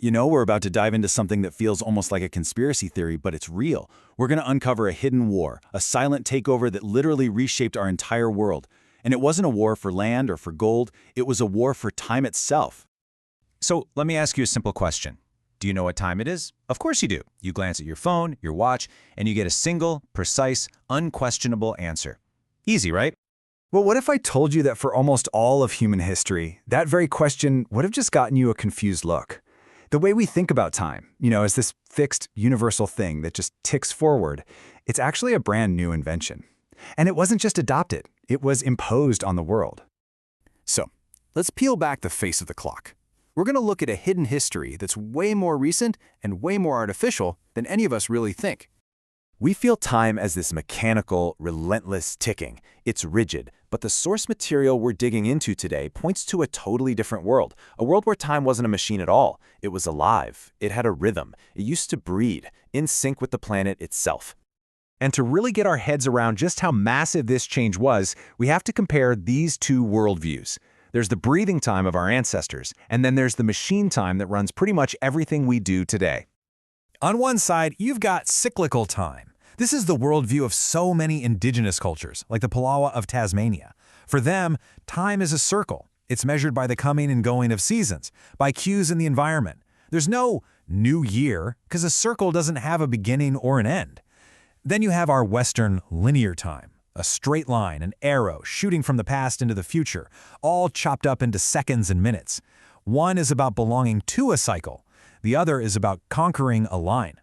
We're about to dive into something that feels almost like a conspiracy theory, but it's real. We're going to uncover a hidden war, a silent takeover that literally reshaped our entire world. And it wasn't a war for land or for gold, it was a war for time itself. So let me ask you a simple question. Do you know what time it is? Of course you do. You glance at your phone, your watch, and you get a single, precise, unquestionable answer. Easy, right? Well, what if I told you that for almost all of human history, that very question would have just gotten you a confused look? The way we think about time, as this fixed, universal thing that just ticks forward, it's actually a brand new invention. And it wasn't just adopted, it was imposed on the world. So, let's peel back the face of the clock. We're going to look at a hidden history that's way more recent and way more artificial than any of us really think. We feel time as this mechanical, relentless ticking. It's rigid, but the source material we're digging into today points to a totally different world, a world where time wasn't a machine at all. It was alive. It had a rhythm. It used to breed, in sync with the planet itself. And to really get our heads around just how massive this change was, we have to compare these two worldviews. There's the breathing time of our ancestors, and then there's the machine time that runs pretty much everything we do today. On one side, you've got cyclical time. This is the worldview of so many indigenous cultures, like the Palawa of Tasmania. For them, time is a circle. It's measured by the coming and going of seasons, by cues in the environment. There's no new year, because a circle doesn't have a beginning or an end. Then you have our Western linear time, a straight line, an arrow shooting from the past into the future, all chopped up into seconds and minutes. One is about belonging to a cycle. The other is about conquering a line.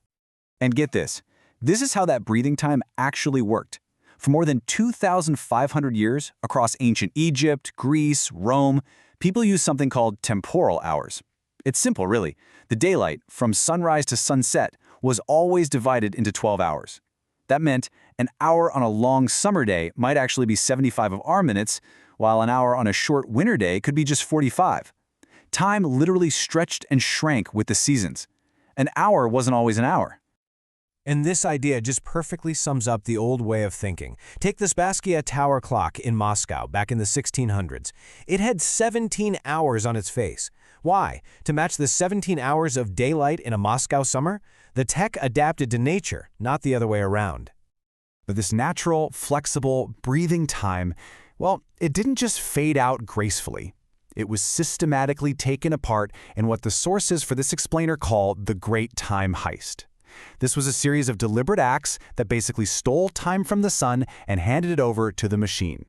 And get this. This is how that breathing time actually worked. For more than 2,500 years, across ancient Egypt, Greece, Rome, people used something called temporal hours. It's simple, really. The daylight, from sunrise to sunset, was always divided into 12 hours. That meant an hour on a long summer day might actually be 75 of our minutes, while an hour on a short winter day could be just 45. Time literally stretched and shrank with the seasons. An hour wasn't always an hour. And this idea just perfectly sums up the old way of thinking. Take the Spasskaya Tower clock in Moscow back in the 1600s. It had 17 hours on its face. Why? To match the 17 hours of daylight in a Moscow summer? The tech adapted to nature, not the other way around. But this natural, flexible, breathing time, well, it didn't just fade out gracefully. It was systematically taken apart in what the sources for this explainer call the Great Time Heist. This was a series of deliberate acts that basically stole time from the sun and handed it over to the machine.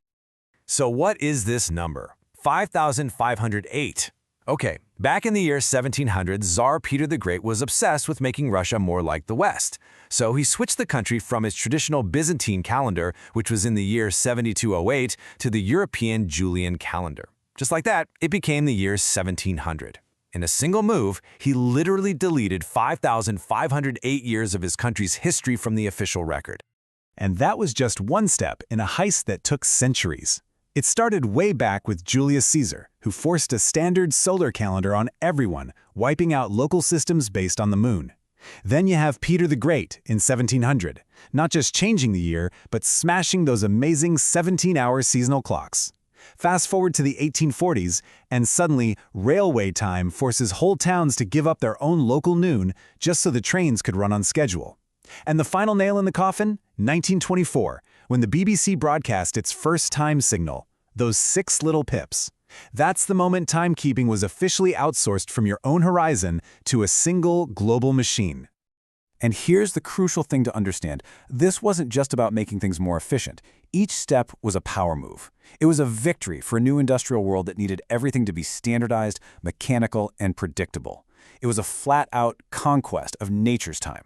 So what is this number? 5,508. Okay, back in the year 1700, Tsar Peter the Great was obsessed with making Russia more like the West. So he switched the country from its traditional Byzantine calendar, which was in the year 7208, to the European Julian calendar. Just like that, it became the year 1700. In a single move, he literally deleted 5,508 years of his country's history from the official record. And that was just one step in a heist that took centuries. It started way back with Julius Caesar, who forced a standard solar calendar on everyone, wiping out local systems based on the moon. Then you have Peter the Great in 1700, not just changing the year, but smashing those amazing 17-hour seasonal clocks. Fast forward to the 1840s, and suddenly, railway time forces whole towns to give up their own local noon just so the trains could run on schedule. And the final nail in the coffin? 1924, when the BBC broadcast its first time signal, those 6 little pips. That's the moment timekeeping was officially outsourced from your own horizon to a single global machine. And here's the crucial thing to understand. This wasn't just about making things more efficient. Each step was a power move. It was a victory for a new industrial world that needed everything to be standardized, mechanical, and predictable. It was a flat-out conquest of nature's time.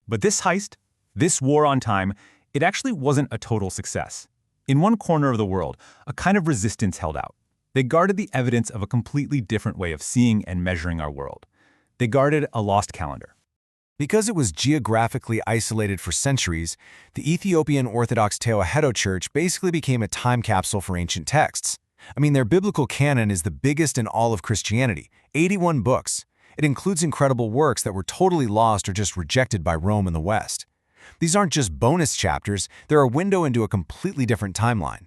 But this heist, this war on time, it actually wasn't a total success. In one corner of the world, a kind of resistance held out. They guarded the evidence of a completely different way of seeing and measuring our world. They guarded a lost calendar. Because it was geographically isolated for centuries, the Ethiopian Orthodox Tewahedo Church basically became a time capsule for ancient texts. I mean, their biblical canon is the biggest in all of Christianity, 81 books. It includes incredible works that were totally lost or just rejected by Rome and the West. These aren't just bonus chapters, they're a window into a completely different timeline.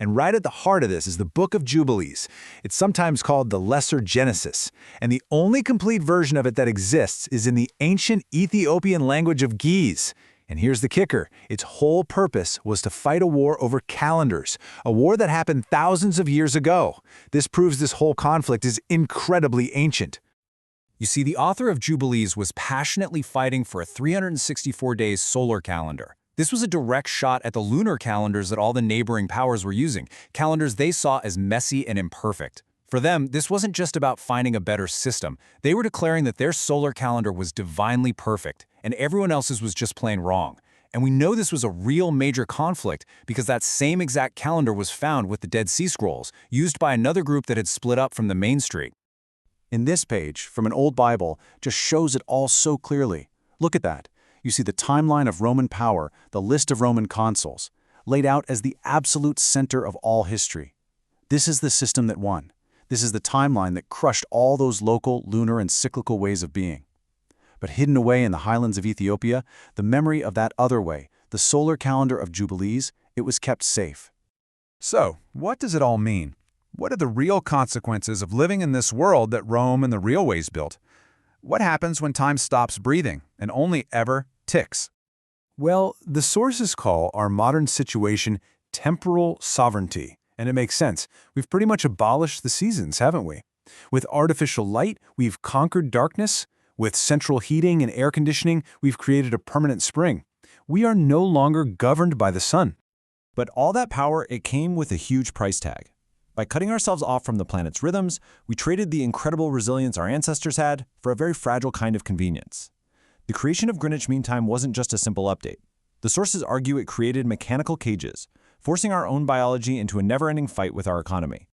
And right at the heart of this is the Book of Jubilees. It's sometimes called the Lesser Genesis, and the only complete version of it that exists is in the ancient Ethiopian language of Ge'ez. And here's the kicker. Its whole purpose was to fight a war over calendars, a war that happened thousands of years ago. This proves this whole conflict is incredibly ancient. You see, the author of Jubilees was passionately fighting for a 364 days solar calendar. This was a direct shot at the lunar calendars that all the neighboring powers were using, calendars they saw as messy and imperfect. For them, this wasn't just about finding a better system. They were declaring that their solar calendar was divinely perfect, and everyone else's was just plain wrong. And we know this was a real major conflict because that same exact calendar was found with the Dead Sea Scrolls, used by another group that had split up from the main street. In this page, from an old Bible, just shows it all so clearly. Look at that. You see the timeline of Roman power, the list of Roman consuls, laid out as the absolute center of all history. This is the system that won. This is the timeline that crushed all those local, lunar, and cyclical ways of being. But hidden away in the highlands of Ethiopia, the memory of that other way, the solar calendar of Jubilees, it was kept safe. So, what does it all mean? What are the real consequences of living in this world that Rome and the real ways built? What happens when time stops breathing and only ever ticks? Well, the sources call our modern situation temporal sovereignty, and it makes sense. We've pretty much abolished the seasons, haven't we? With artificial light, we've conquered darkness. With central heating and air conditioning, we've created a permanent spring. We are no longer governed by the sun. But all that power, it came with a huge price tag. By cutting ourselves off from the planet's rhythms, we traded the incredible resilience our ancestors had for a very fragile kind of convenience. The creation of Greenwich Mean Time wasn't just a simple update. The sources argue it created mechanical cages, forcing our own biology into a never-ending fight with our economy.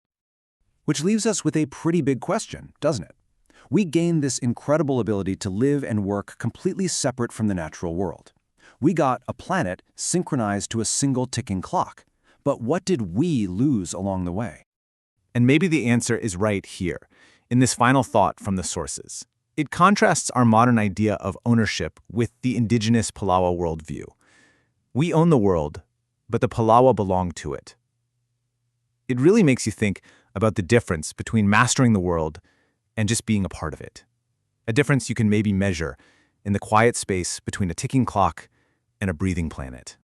Which leaves us with a pretty big question, doesn't it? We gained this incredible ability to live and work completely separate from the natural world. We got a planet synchronized to a single ticking clock. But what did we lose along the way? And maybe the answer is right here, in this final thought from the sources. It contrasts our modern idea of ownership with the indigenous Palawa worldview. We own the world, but the Palawa belong to it. It really makes you think about the difference between mastering the world and just being a part of it. A difference you can maybe measure in the quiet space between a ticking clock and a breathing planet.